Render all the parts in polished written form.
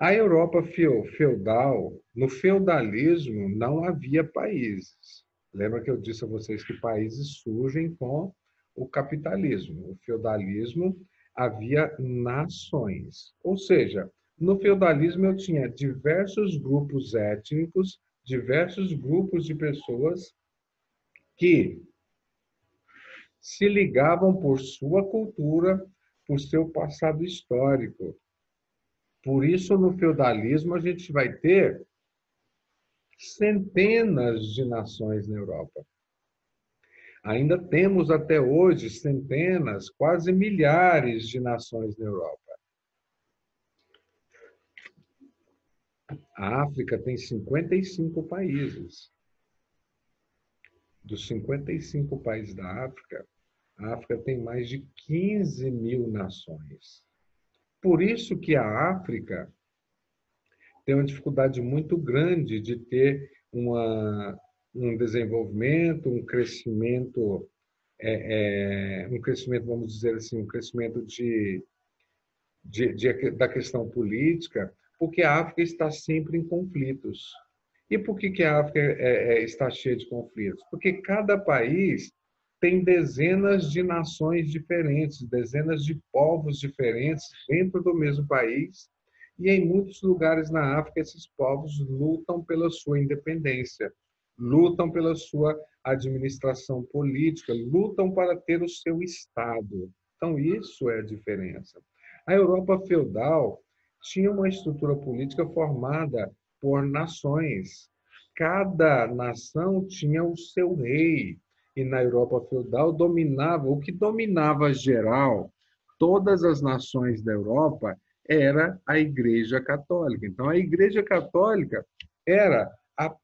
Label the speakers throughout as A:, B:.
A: A Europa feudal, no feudalismo, não havia países. Lembra que eu disse a vocês que países surgem com o capitalismo. O feudalismo havia nações. Ou seja, no feudalismo eu tinha diversos grupos étnicos, diversos grupos de pessoas que se ligavam por sua cultura, por seu passado histórico. Por isso, no feudalismo, a gente vai ter centenas de nações na Europa. Ainda temos até hoje centenas, quase milhares de nações na Europa. A África tem 55 países. Dos 55 países da África, a África tem mais de 15 mil nações. Por isso que a África tem uma dificuldade muito grande de ter um desenvolvimento, um crescimento, vamos dizer assim, um crescimento da questão política, porque a África está sempre em conflitos. E por que a África está cheia de conflitos? Porque cada país tem dezenas de nações diferentes, dezenas de povos diferentes dentro do mesmo país, e em muitos lugares na África esses povos lutam pela sua independência, lutam pela sua administração política, lutam para ter o seu Estado. Então, isso é a diferença. A Europa feudal tinha uma estrutura política formada por nações. Cada nação tinha o seu rei. E na Europa feudal o que dominava geral, todas as nações da Europa, era a Igreja Católica. Então, a Igreja Católica era a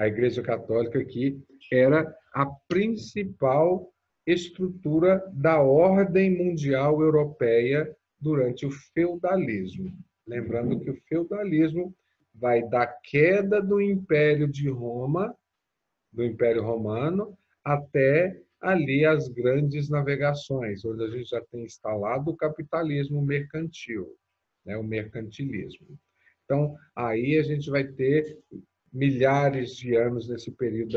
A: Igreja Católica aqui era a principal estrutura da ordem mundial europeia durante o feudalismo. Lembrando que o feudalismo vai da queda do Império de Roma, do Império Romano, até ali as grandes navegações, onde a gente já tem instalado o capitalismo mercantil, né, o mercantilismo. Então, aí a gente vai ter milhares de anos nesse período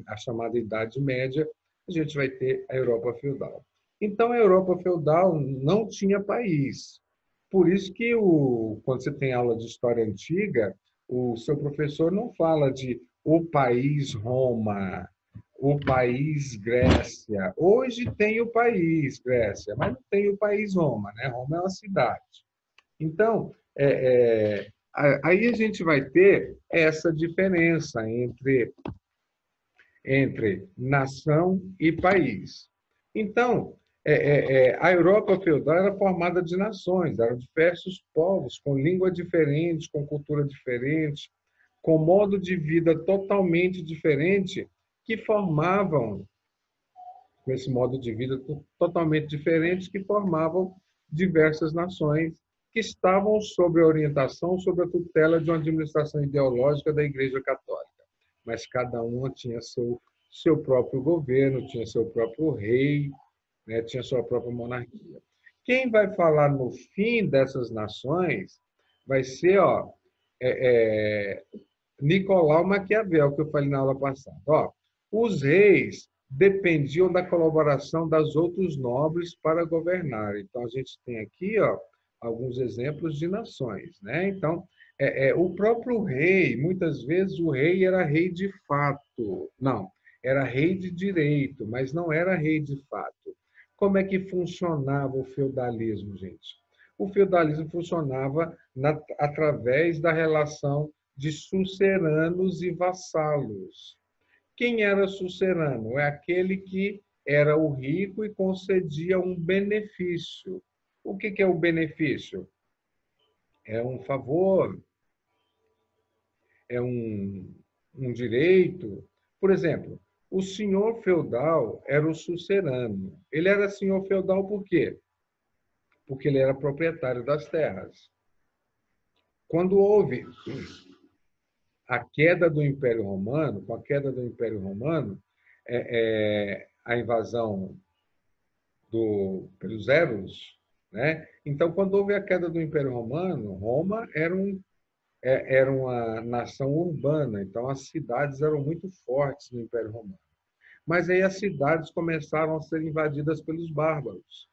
A: a chamada Idade Média, a gente vai ter a Europa feudal. Então, a Europa feudal não tinha país. Por isso que, quando você tem aula de história antiga, o seu professor não fala de o país Roma, o país Grécia. Hoje tem o país Grécia, mas não tem o país Roma, né? Roma é uma cidade. Então, aí a gente vai ter essa diferença entre nação e país. Então, a Europa feudal era formada de nações, eram diversos povos com língua diferente, com cultura diferente, com modo de vida totalmente diferente, que formavam, com esse modo de vida totalmente diferente, que formavam diversas nações que estavam sob a orientação, sob a tutela de uma administração ideológica da Igreja Católica. Mas cada uma tinha seu próprio governo, tinha seu próprio rei, né, tinha sua própria monarquia. Quem vai falar no fim dessas nações vai ser Nicolau Maquiavel, que eu falei na aula passada. Os reis dependiam da colaboração das outros nobres para governar. Então, a gente tem aqui alguns exemplos de nações, né? Então, o próprio rei, muitas vezes o rei era rei de fato. Não, era rei de direito, mas não era rei de fato. Como é que funcionava o feudalismo, gente? O feudalismo funcionava através da relação de suceranos e vassalos. Quem era sucerano? É aquele que era o rico e concedia um benefício. O que é o benefício? É um favor, é um direito. Por exemplo, o senhor feudal era o sucerano. Ele era senhor feudal por quê? Porque ele era proprietário das terras. Quando houve a queda do Império Romano, com a queda do Império Romano, a invasão pelos Eros, né? Então, quando houve a queda do Império Romano, Roma era uma nação urbana, então as cidades eram muito fortes no Império Romano. Mas aí as cidades começaram a ser invadidas pelos bárbaros.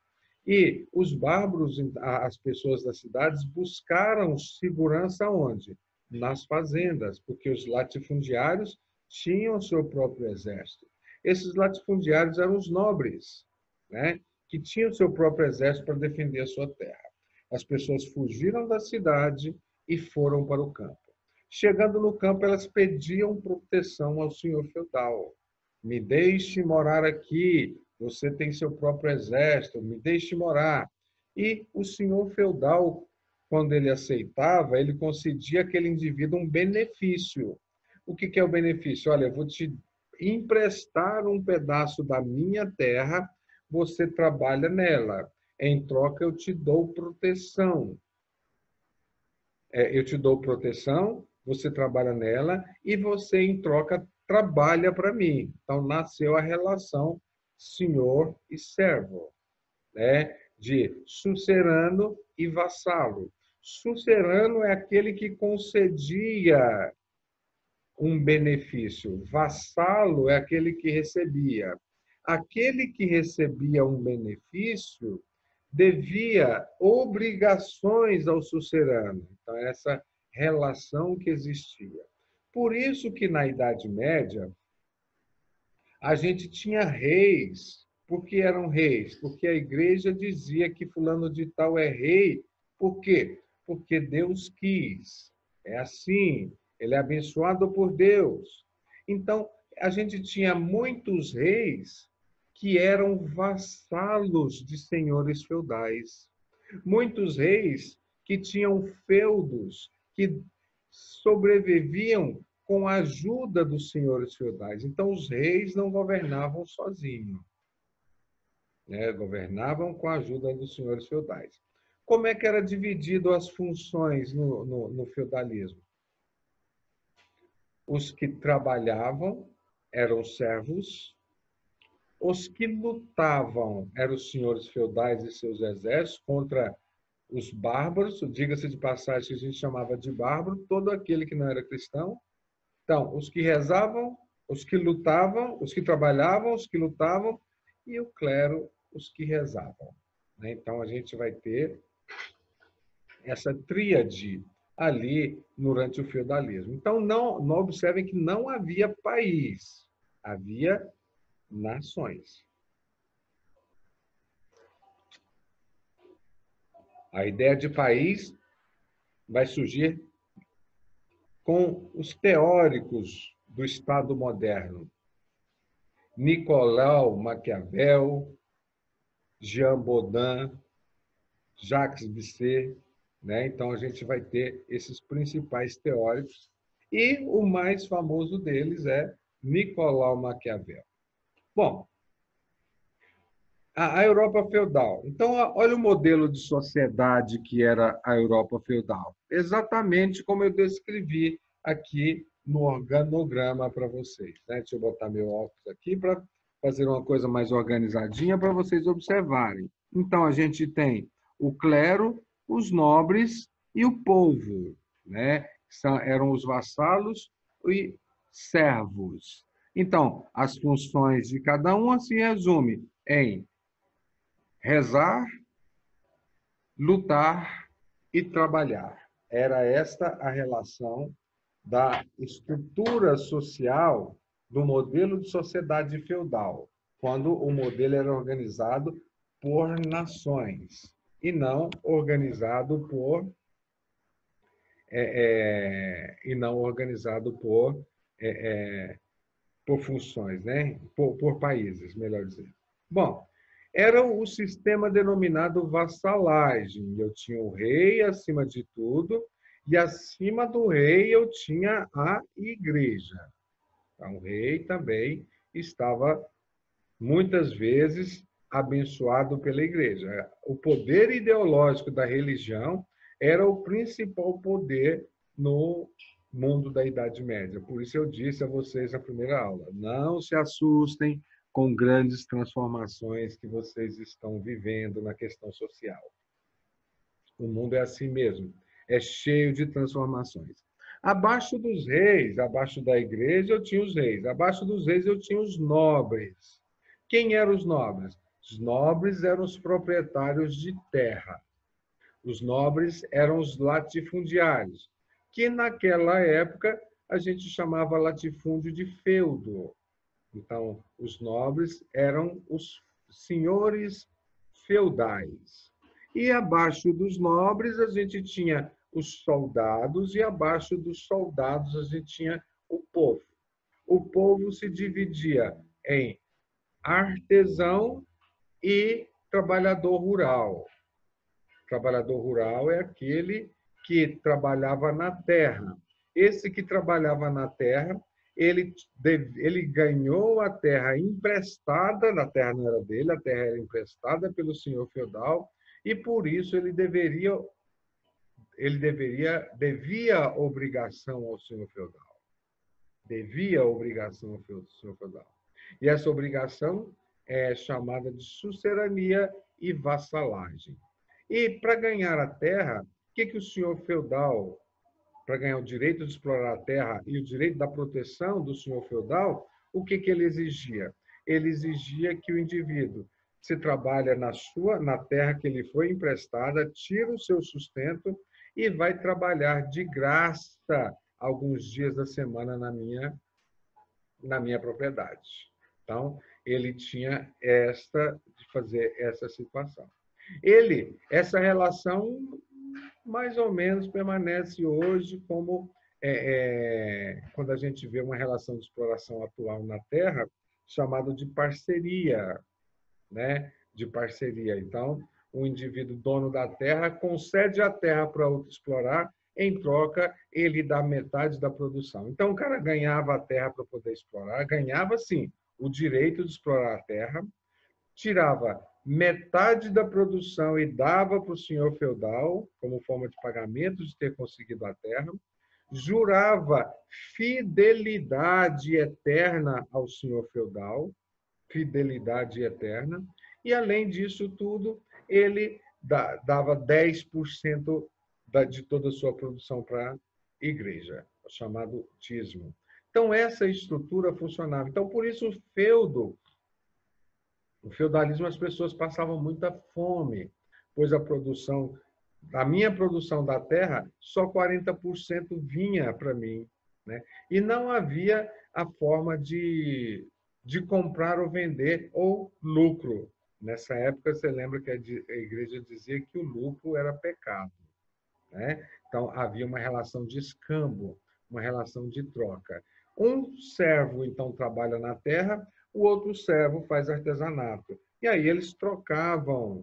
A: E os bárbaros, as pessoas das cidades, buscaram segurança onde? Nas fazendas, porque os latifundiários tinham seu próprio exército. Esses latifundiários eram os nobres, né? Que tinham seu próprio exército para defender a sua terra. As pessoas fugiram da cidade e foram para o campo. Chegando no campo, elas pediam proteção ao senhor feudal. Me deixe morar aqui, você tem seu próprio exército, me deixe morar. E o senhor feudal, quando ele aceitava, ele concedia àquele indivíduo um benefício. O que é o benefício? Olha, eu vou te emprestar um pedaço da minha terra, você trabalha nela. Em troca, eu te dou proteção. Eu te dou proteção, você trabalha nela e você, em troca, trabalha para mim. Então, nasceu a relação senhor e servo, né? De sucerano e vassalo. Sucerano é aquele que concedia um benefício, vassalo é aquele que recebia. Aquele que recebia um benefício devia obrigações ao sucerano. Então, essa relação que existia. Por isso que na Idade Média a gente tinha reis. Por que eram reis? Porque a igreja dizia que fulano de tal é rei. Por quê? Porque Deus quis. É assim. Ele é abençoado por Deus. Então, a gente tinha muitos reis que eram vassalos de senhores feudais. Muitos reis que tinham feudos, que sobreviviam com a ajuda dos senhores feudais. Então, os reis não governavam sozinhos, né? Governavam com a ajuda dos senhores feudais. Como é que era dividido as funções no feudalismo? Os que trabalhavam eram servos, os que lutavam eram os senhores feudais e seus exércitos contra os bárbaros, diga-se de passagem, a gente chamava de bárbaro todo aquele que não era cristão. Então, os que rezavam, os que lutavam, os que trabalhavam, os que lutavam, e o clero, os que rezavam. Então, a gente vai ter essa tríade ali durante o feudalismo. Então, não observem que não havia país, havia nações. A ideia de país vai surgir com os teóricos do Estado moderno. Nicolau Maquiavel, Jean Baudin, Jacques Bisset, né? Então a gente vai ter esses principais teóricos e o mais famoso deles é Nicolau Maquiavel. Bom, a Europa feudal. Então, olha o modelo de sociedade que era a Europa feudal. Exatamente como eu descrevi aqui no organograma para vocês, né? Deixa eu botar meu óculos aqui para fazer uma coisa mais organizadinha para vocês observarem. Então, a gente tem o clero, os nobres e o povo, né? Eram os vassalos e servos. Então, as funções de cada um se resume em rezar, lutar e trabalhar. Era esta a relação da estrutura social do modelo de sociedade feudal, quando o modelo era organizado por nações e não organizado por funções, né? Por países, melhor dizer. Bom, era o sistema denominado vassalagem. Eu tinha o rei acima de tudo, e acima do rei eu tinha a igreja. Então, o rei também estava, muitas vezes, abençoado pela igreja. O poder ideológico da religião era o principal poder no mundo da Idade Média. Por isso eu disse a vocês na primeira aula, não se assustem com grandes transformações que vocês estão vivendo na questão social. O mundo é assim mesmo, é cheio de transformações. Abaixo dos reis, abaixo da igreja, eu tinha os reis. Abaixo dos reis, eu tinha os nobres. Quem eram os nobres? Os nobres eram os proprietários de terra. Os nobres eram os latifundiários, que naquela época a gente chamava latifúndio de feudo. Então, os nobres eram os senhores feudais. E abaixo dos nobres a gente tinha os soldados, e abaixo dos soldados a gente tinha o povo. O povo se dividia em artesão e trabalhador rural. Trabalhador rural é aquele que trabalhava na terra. Esse que trabalhava na terra, ele ganhou a terra emprestada, a terra não era dele, a terra era emprestada pelo senhor feudal, e por isso devia obrigação ao senhor feudal. Devia obrigação ao senhor feudal. E essa obrigação é chamada de suzerania e vassalagem. E para ganhar a terra, o que o senhor feudal, para ganhar o direito de explorar a terra e o direito da proteção do senhor feudal, o que ele exigia? Ele exigia que o indivíduo se trabalha na terra que lhe foi emprestada, tira o seu sustento e vai trabalhar de graça alguns dias da semana na minha propriedade. Então, ele tinha de fazer essa situação. Essa relação mais ou menos permanece hoje como quando a gente vê uma relação de exploração atual na Terra, chamado de parceria, né? De parceria. Então, o indivíduo dono da terra concede a terra para outro explorar, em troca, ele dá metade da produção. Então, o cara ganhava a terra para poder explorar, ganhava, sim, o direito de explorar a terra, tirava metade da produção e dava para o senhor feudal, como forma de pagamento de ter conseguido a terra, jurava fidelidade eterna ao senhor feudal, fidelidade eterna, e, além disso tudo, ele dava 10% de toda a sua produção para a igreja, o chamado dízimo. Então, essa estrutura funcionava. Então, por isso, o feudalismo, as pessoas passavam muita fome, pois a minha produção da terra, só 40% vinha para mim, né? E não havia a forma de comprar ou vender ou lucro. Nessa época, você lembra que a igreja dizia que o lucro era pecado, né? Então, havia uma relação de escambo, uma relação de troca. Um servo, então, trabalha na terra, o outro servo faz artesanato. E aí eles trocavam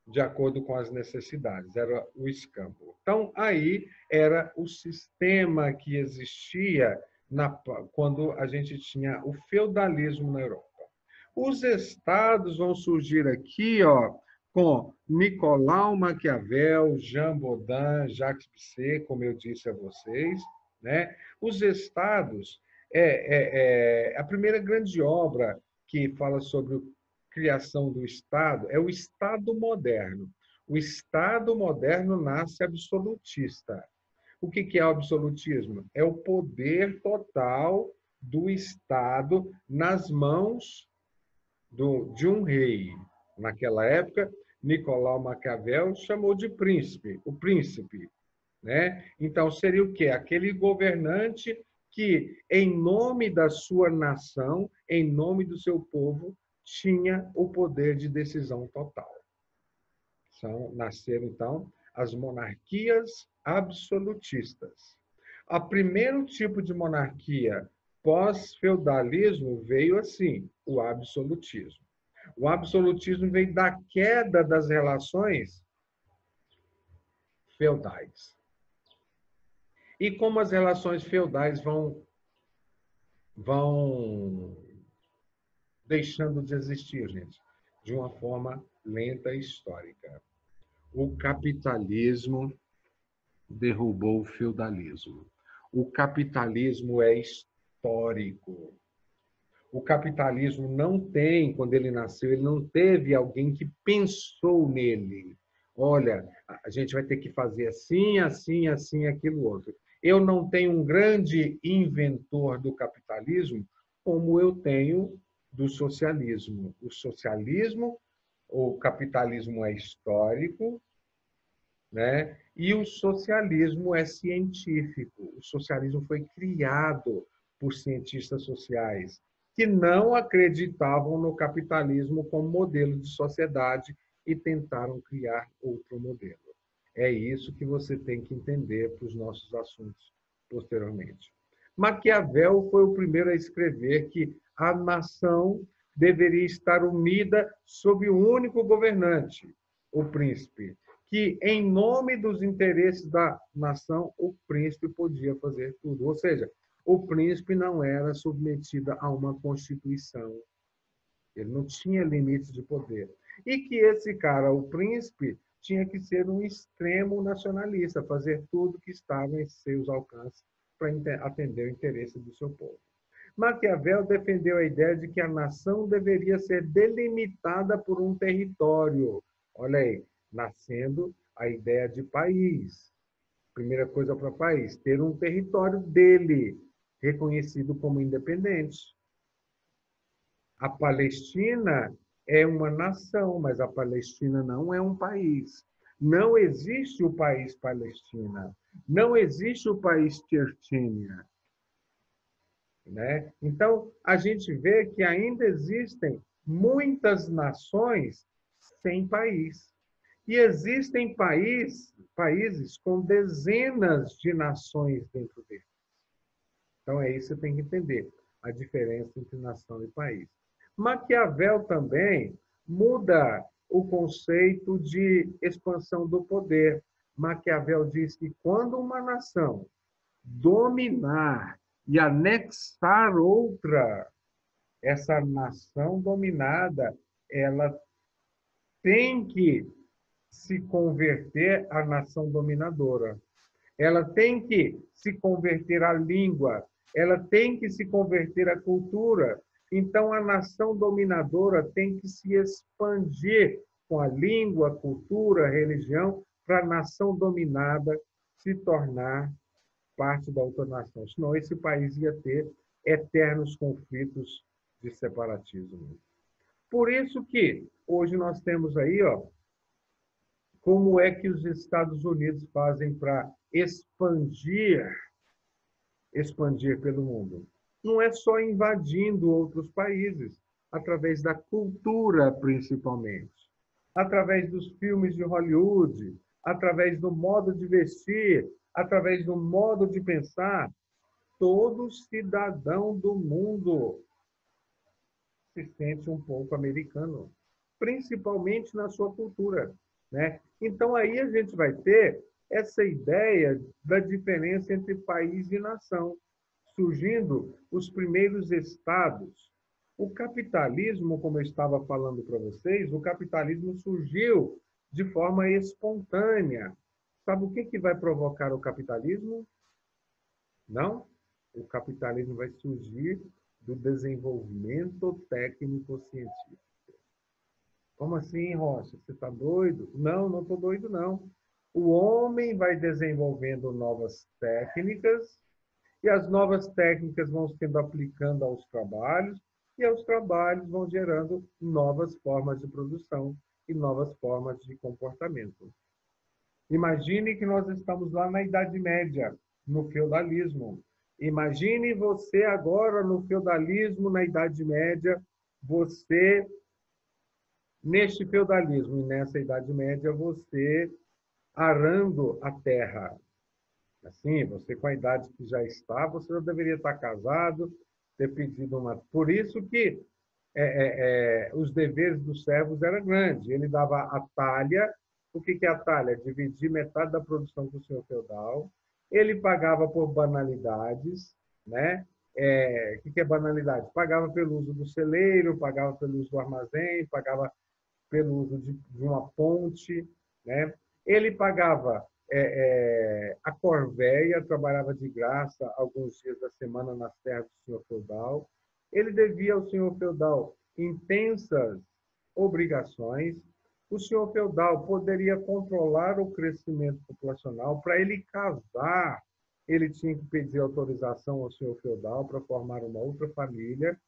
A: de acordo com as necessidades, era o escambo. Então, aí era o sistema que existia quando a gente tinha o feudalismo na Europa. Os estados vão surgir aqui, com Nicolau Maquiavel, Jean Bodin, Jacques Pichet, como eu disse a vocês, né? Os estados a primeira grande obra que fala sobre a criação do Estado é o Estado moderno. O Estado moderno nasce absolutista. O que é o absolutismo? É o poder total do Estado nas mãos de um rei. Naquela época, Nicolau Maquiavel chamou de príncipe, o príncipe, né? Então, seria o quê? Aquele governante que, em nome da sua nação, em nome do seu povo, tinha o poder de decisão total. Nasceram, então, as monarquias absolutistas. O primeiro tipo de monarquia pós-feudalismo veio assim, o absolutismo. O absolutismo veio da queda das relações feudais. E como as relações feudais vão deixando de existir, gente, de uma forma lenta e histórica. O capitalismo derrubou o feudalismo. O capitalismo é histórico. O capitalismo não tem, quando ele nasceu, ele não teve alguém que pensou nele. Olha, a gente vai ter que fazer assim, assim, assim, aquilo outro. Eu não tenho um grande inventor do capitalismo como eu tenho do socialismo. O socialismo, o capitalismo é histórico, né? E o socialismo é científico. O socialismo foi criado por cientistas sociais que não acreditavam no capitalismo como modelo de sociedade e tentaram criar outro modelo. É isso que você tem que entender para os nossos assuntos posteriormente. Maquiavel foi o primeiro a escrever que a nação deveria estar unida sob um único governante, o príncipe, que, em nome dos interesses da nação, o príncipe podia fazer tudo. Ou seja, o príncipe não era submetido a uma constituição. Ele não tinha limites de poder. E que esse cara, o príncipe, tinha que ser um extremo nacionalista, fazer tudo que estava em seus alcances para atender o interesse do seu povo. Maquiavel defendeu a ideia de que a nação deveria ser delimitada por um território. Olha aí, nascendo a ideia de país. Primeira coisa para o país, ter um território dele, reconhecido como independente. A Palestina é uma nação, mas a Palestina não é um país. Não existe o país Palestina. Não existe o país Tchetchênia. Né? Então, a gente vê que ainda existem muitas nações sem país. E existem países com dezenas de nações dentro deles. Então, é isso que você tem que entender, a diferença entre nação e país. Maquiavel também muda o conceito de expansão do poder. Maquiavel diz que quando uma nação dominar e anexar outra, essa nação dominada, ela tem que se converter à nação dominadora. Ela tem que se converter à língua, ela tem que se converter à cultura. Então, a nação dominadora tem que se expandir com a língua, a cultura, a religião, para a nação dominada se tornar parte da outra nação. Senão, esse país ia ter eternos conflitos de separatismo. Por isso que hoje nós temos aí, ó, como é que os Estados Unidos fazem para expandir pelo mundo? Não é só invadindo outros países, através da cultura, principalmente, através dos filmes de Hollywood, através do modo de vestir, através do modo de pensar. Todo cidadão do mundo se sente um pouco americano, principalmente na sua cultura, né? Então aí a gente vai ter essa ideia da diferença entre país e nação, surgindo os primeiros estados. O capitalismo, como eu estava falando para vocês, o capitalismo surgiu de forma espontânea. Sabe o que vai provocar o capitalismo? Não? O capitalismo vai surgir do desenvolvimento técnico-científico. Como assim, Rocha? Você está doido? Não, não estou doido, não. O homem vai desenvolvendo novas técnicas e as novas técnicas vão sendo aplicando aos trabalhos e aos trabalhos vão gerando novas formas de produção e novas formas de comportamento. Imagine que nós estamos lá na Idade Média, no feudalismo. Imagine você agora no feudalismo, na Idade Média, você neste feudalismo e nessa Idade Média, você arando a terra. Assim, você com a idade que já está, você já deveria estar casado, ter pedido uma... Por isso que os deveres dos servos eram grandes. Ele dava a talha. O que é a talha? Dividir metade da produção do senhor feudal. Ele pagava por banalidades, né? O que é banalidade? Pagava pelo uso do celeiro, pagava pelo uso do armazém, pagava pelo uso de uma ponte, né? Ele pagava a corvéia, trabalhava de graça alguns dias da semana nas terras do senhor feudal. Ele devia ao senhor feudal intensas obrigações. O senhor feudal poderia controlar o crescimento populacional. Para ele casar, ele tinha que pedir autorização ao senhor feudal para formar uma outra família,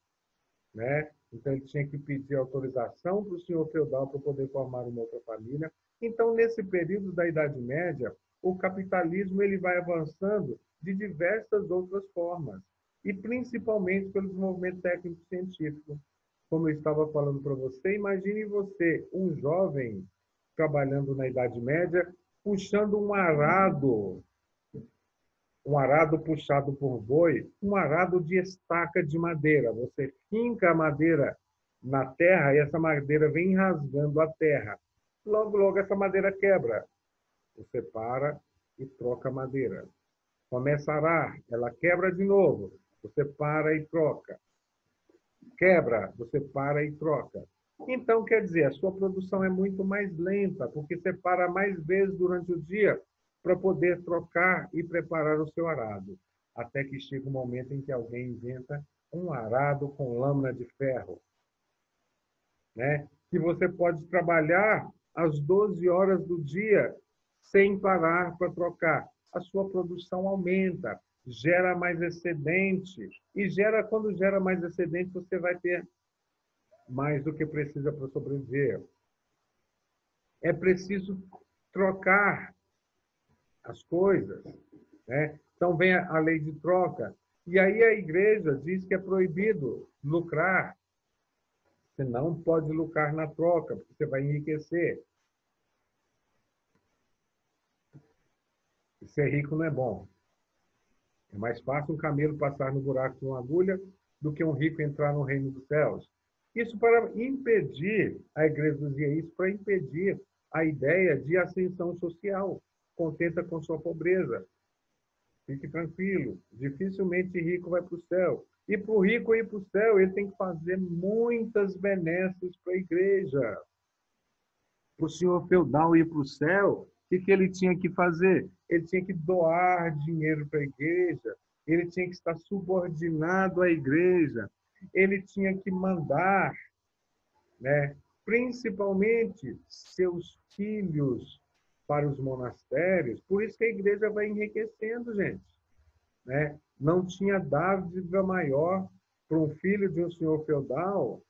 A: né? Então, ele tinha que pedir autorização para o senhor feudal para poder formar uma outra família. Então, nesse período da Idade Média, o capitalismo ele vai avançando de diversas outras formas, e principalmente pelo desenvolvimento técnico-científico. Como eu estava falando para você, imagine você, um jovem trabalhando na Idade Média, puxando um arado puxado por boi, um arado de estaca de madeira. Você finca a madeira na terra e essa madeira vem rasgando a terra. Logo, logo essa madeira quebra. Você para e troca a madeira. Começa a arar, ela quebra de novo. Você para e troca. Quebra, você para e troca. Então, quer dizer, a sua produção é muito mais lenta, porque você para mais vezes durante o dia para poder trocar e preparar o seu arado. Até que chega um momento em que alguém inventa um arado com lâmina de ferro, né? Que você pode trabalhar às 12 horas do dia sem parar para trocar. A sua produção aumenta, gera mais excedente, e quando gera mais excedente, você vai ter mais do que precisa para sobreviver. É preciso trocar as coisas, né? Então vem a lei de troca. E aí a igreja diz que é proibido lucrar. Você não pode lucrar na troca, porque você vai enriquecer. E ser rico não é bom. É mais fácil um camelo passar no buraco de uma agulha do que um rico entrar no reino dos céus. Isso para impedir, a igreja dizia isso, para impedir a ideia de ascensão social. Contenta com sua pobreza. Fique tranquilo, dificilmente rico vai para o céu. E para o rico ir para o céu, ele tem que fazer muitas benesses para a igreja. Para o senhor feudal ir para o céu, o que ele tinha que fazer? Ele tinha que doar dinheiro para a igreja, ele tinha que estar subordinado à igreja, ele tinha que mandar, né, principalmente seus filhos para os monastérios. Por isso que a igreja vai enriquecendo, gente, né? Não tinha dádiva maior para um filho de um senhor feudal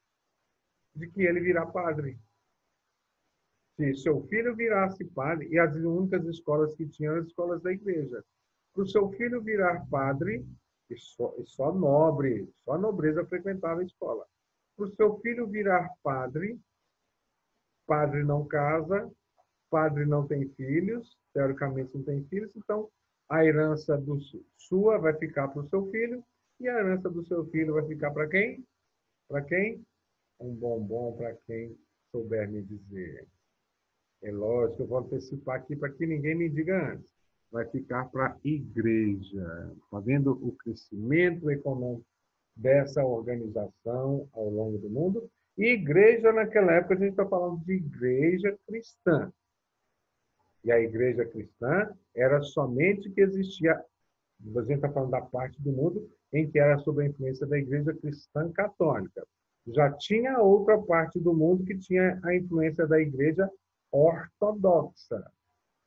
A: de que ele virar padre. Se seu filho virasse padre, e as únicas escolas que tinham eram as escolas da igreja, para o seu filho virar padre, e só nobre, só a nobreza frequentava a escola. Para o seu filho virar padre, padre não casa, padre não tem filhos, teoricamente não tem filhos, então a herança sua vai ficar para o seu filho, e a herança do seu filho vai ficar para quem? Para quem? Um bombom para quem souber me dizer. É lógico, eu vou antecipar aqui para que ninguém me diga antes. Vai ficar para a igreja. Está vendo o crescimento econômico dessa organização ao longo do mundo? E igreja, naquela época, a gente está falando de igreja cristã. E a igreja cristã era somente que existia, a gente está falando da parte do mundo em que era sob a influência da igreja cristã católica. Já tinha outra parte do mundo que tinha a influência da igreja ortodoxa.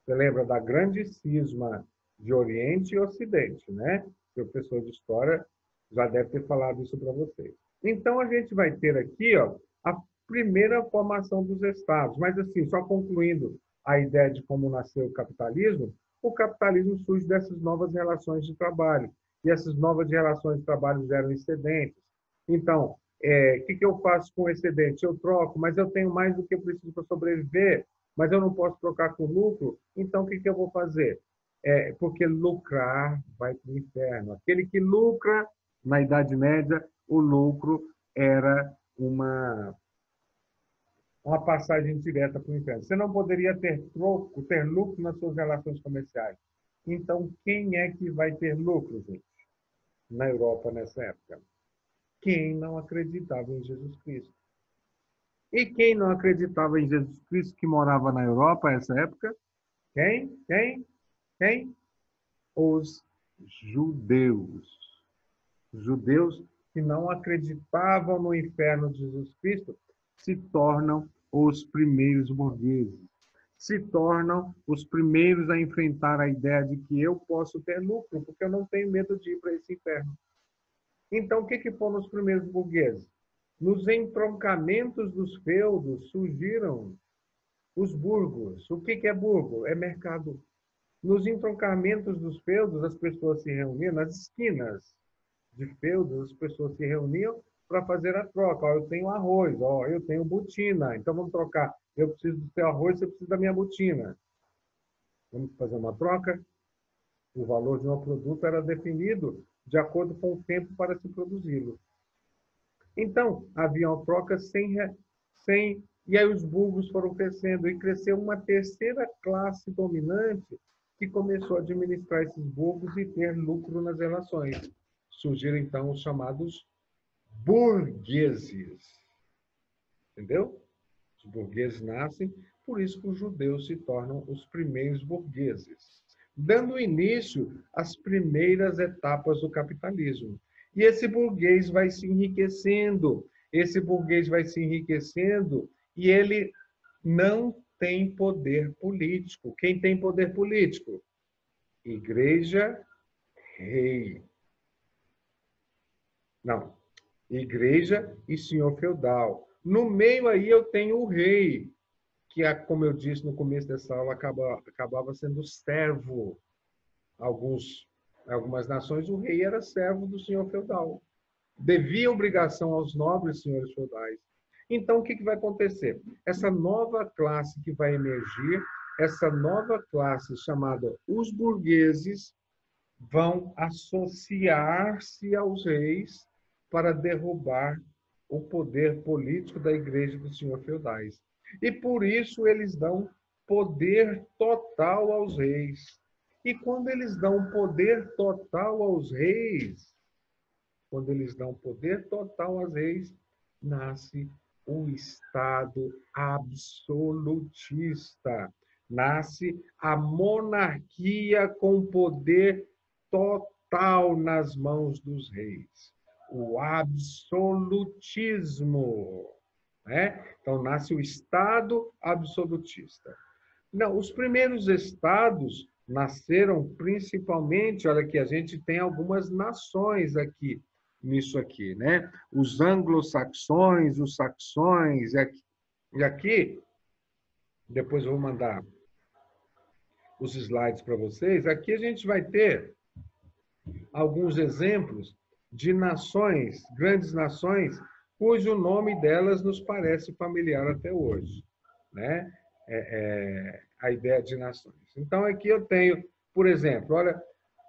A: Você lembra da grande cisma de Oriente e Ocidente, né? O professor de História já deve ter falado isso para vocês. Então, a gente vai ter aqui, ó, a primeira formação dos estados. Mas, assim, só concluindo a ideia de como nasceu o capitalismo surge dessas novas relações de trabalho. E essas novas relações de trabalho geram excedentes. Então, o que eu faço com o excedente? Eu troco, mas eu tenho mais do que eu preciso para sobreviver, mas eu não posso trocar com lucro, então o que eu vou fazer? Porque lucrar vai para o inferno. Aquele que lucra, na Idade Média, o lucro era uma passagem direta para o inferno. Você não poderia ter lucro nas suas relações comerciais. Então, quem é que vai ter lucro, gente, na Europa nessa época? Quem não acreditava em Jesus Cristo. E quem não acreditava em Jesus Cristo que morava na Europa nessa época? Quem? Quem? Os judeus. Judeus que não acreditavam no inferno de Jesus Cristo se tornam os primeiros burgueses. Se tornam os primeiros a enfrentar a ideia de que eu posso ter lucro, porque eu não tenho medo de ir para esse inferno. Então, o que foram os primeiros burgueses? Nos entroncamentos dos feudos surgiram os burgos. O que é burgo? É mercado. Nos entroncamentos dos feudos, as pessoas se reuniam, nas esquinas de feudos, as pessoas se reuniam para fazer a troca. Ó, eu tenho arroz, ó, eu tenho botina, então vamos trocar. Eu preciso do seu arroz, você precisa da minha botina. Vamos fazer uma troca? O valor de um produto era definido de acordo com o tempo para se produzi-lo. Então, havia uma troca e aí os burgos foram crescendo, e cresceu uma terceira classe dominante que começou a administrar esses burgos e ter lucro nas relações. Surgiram, então, os chamados burgueses. Entendeu? Os burgueses nascem, por isso que os judeus se tornam os primeiros burgueses, dando início às primeiras etapas do capitalismo. E esse burguês vai se enriquecendo, e ele não tem poder político. Quem tem poder político? Igreja, rei. Não, igreja e senhor feudal. No meio aí eu tenho o rei, que, como eu disse no começo dessa aula, acabava sendo servo. Algumas nações, o rei era servo do senhor feudal. Devia obrigação aos nobres senhores feudais. Então, o que vai acontecer? Essa nova classe que vai emergir, essa nova classe chamada os burgueses, vão associar-se aos reis para derrubar o poder político da igreja dos senhores feudais. E por isso eles dão poder total aos reis. E quando eles dão poder total aos reis, nasce o Estado absolutista. Nasce a monarquia com poder total nas mãos dos reis. O absolutismo. Né? Então, nasce o Estado absolutista. Não, os primeiros estados nasceram principalmente, olha aqui, a gente tem algumas nações aqui, nisso aqui, né? Os anglo-saxões, os saxões, e aqui, depois eu vou mandar os slides para vocês, aqui a gente vai ter alguns exemplos de nações, grandes nações, cujo nome delas nos parece familiar até hoje, né? A ideia de nações. Então, aqui eu tenho, por exemplo, olha,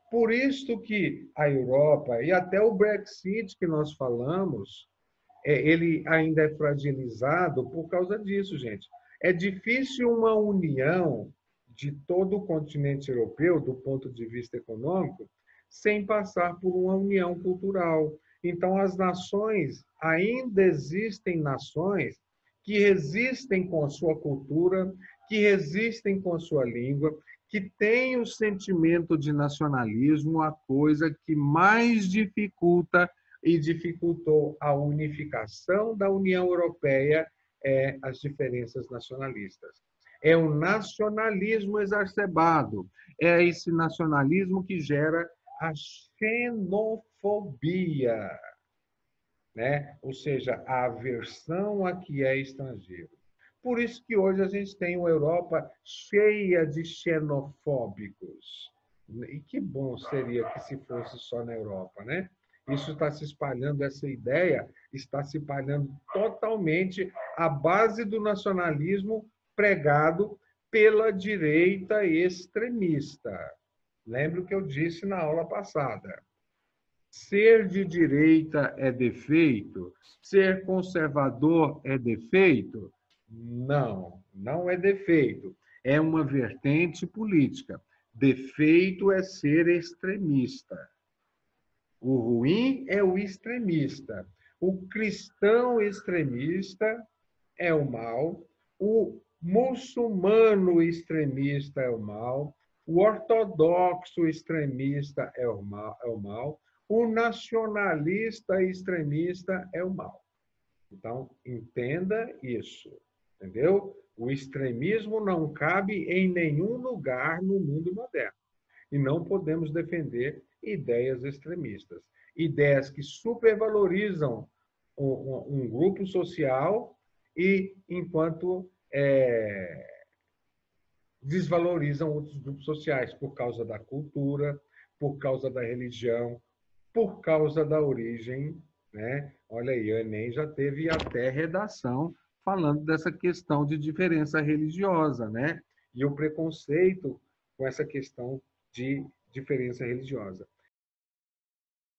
A: por isto que a Europa, e até o Brexit que nós falamos, ele ainda é fragilizado por causa disso, gente. É difícil uma união de todo o continente europeu, do ponto de vista econômico, sem passar por uma união cultural. Então, as nações, ainda existem nações que resistem com a sua cultura, que resistem com a sua língua, que têm o sentimento de nacionalismo, a coisa que mais dificulta e dificultou a unificação da União Europeia é as diferenças nacionalistas. É o nacionalismo exacerbado, é esse nacionalismo que gera a xenofobia, né? Ou seja, a aversão a que é estrangeiro. Por isso que hoje a gente tem uma Europa cheia de xenofóbicos. E que bom seria que se fosse só na Europa, né? Isso está se espalhando, essa ideia está se espalhando totalmente à base do nacionalismo pregado pela direita extremista. Lembra o que eu disse na aula passada. Ser de direita é defeito? Ser conservador é defeito? Não, não é defeito. É uma vertente política. Defeito é ser extremista. O ruim é o extremista. O cristão extremista é o mal. O muçulmano extremista é o mal. O ortodoxo extremista é o mal. O nacionalista extremista é o mal. Então, entenda isso. entendeu? O extremismo não cabe em nenhum lugar no mundo moderno. E não podemos defender ideias extremistas. Ideias que supervalorizam um grupo social e enquanto desvalorizam outros grupos sociais por causa da cultura, por causa da religião, por causa da origem, né? Olha aí, o Enem já teve até redação falando dessa questão de diferença religiosa, né? E o preconceito com essa questão de diferença religiosa.